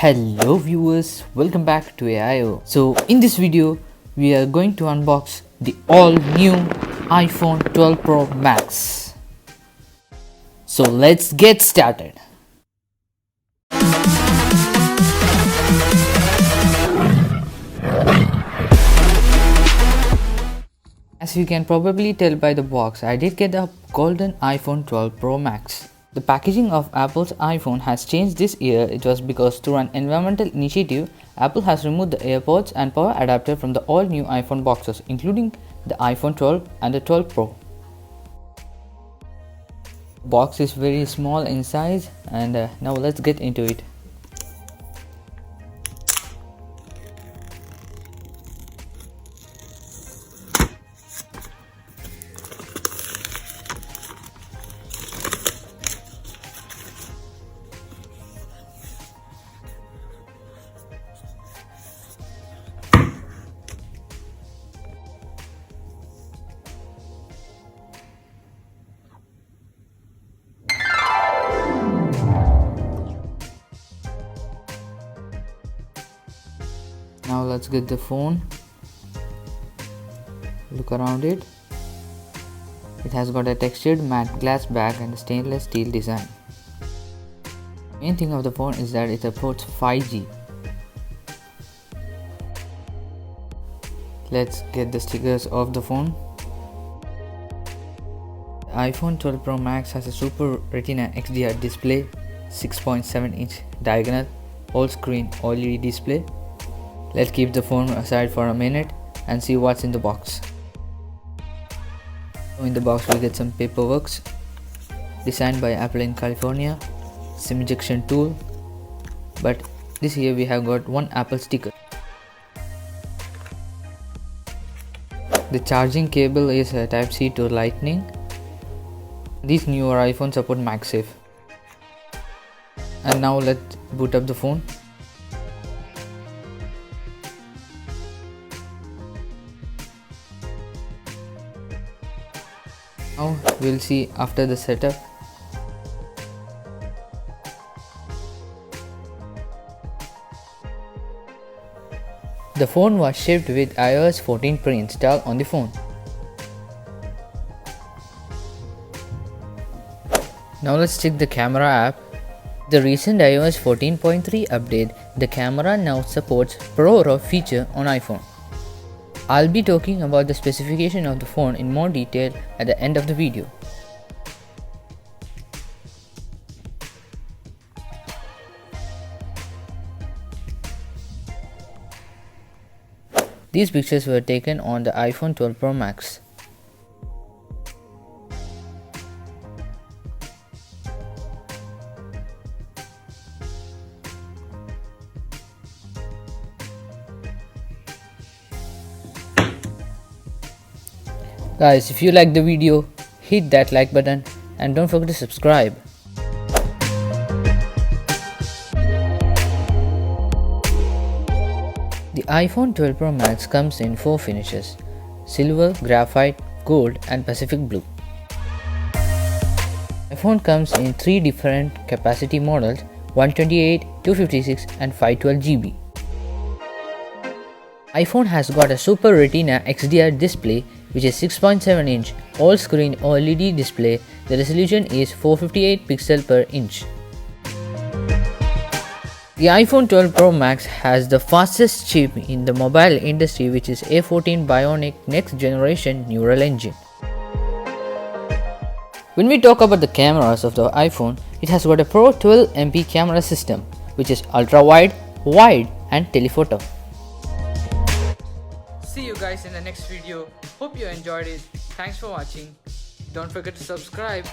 Hello viewers, welcome back to AIO. So in this video we are going to unbox the all new iPhone 12 Pro Max. So let's get started. As you can probably tell by the box, I did get a golden iPhone 12 Pro Max. The packaging of Apple's iPhone has changed this year. It was because through an environmental initiative, Apple has removed the AirPods and power adapter from the all-new iPhone boxes, including the iPhone 12 and the 12 Pro. The box is very small in size and now let's get into it. Now let's get the phone. Look around it. It has got a textured matte glass back and a stainless steel design. Main thing of the phone is that it supports 5G. Let's get the stickers off the phone. The iPhone 12 Pro Max has a Super Retina XDR display, 6.7-inch diagonal, all screen OLED display. Let's keep the phone aside for a minute and see what's in the box. In the box we get some paperwork designed by Apple in California, SIM ejection tool, but this here we have got one Apple sticker. The charging cable is a Type-C to Lightning. These newer iPhones support MagSafe. And now let's boot up the phone. Now we'll see after the setup. The phone was shipped with iOS 14 pre-installed on the phone. Now let's check the camera app. The recent iOS 14.3 update, the camera now supports Pro RAW feature on iPhone. I'll be talking about the specification of the phone in more detail at the end of the video. These pictures were taken on the iPhone 12 Pro Max. Guys, if you like the video, hit that like button and don't forget to subscribe. The iPhone 12 Pro Max comes in 4 finishes: silver, graphite, gold and Pacific blue. The phone comes in 3 different capacity models: 128, 256 and 512 GB. iPhone has got a Super Retina XDR display which is 6.7-inch all-screen OLED display. The resolution is 458 pixels per inch. The iPhone 12 Pro Max has the fastest chip in the mobile industry, which is A14 Bionic next generation neural engine. When we talk about the cameras of the iPhone, it has got a Pro 12MP camera system which is ultra wide, wide and telephoto. See you guys in the next video. Hope you enjoyed it. Thanks for watching. Don't forget to subscribe.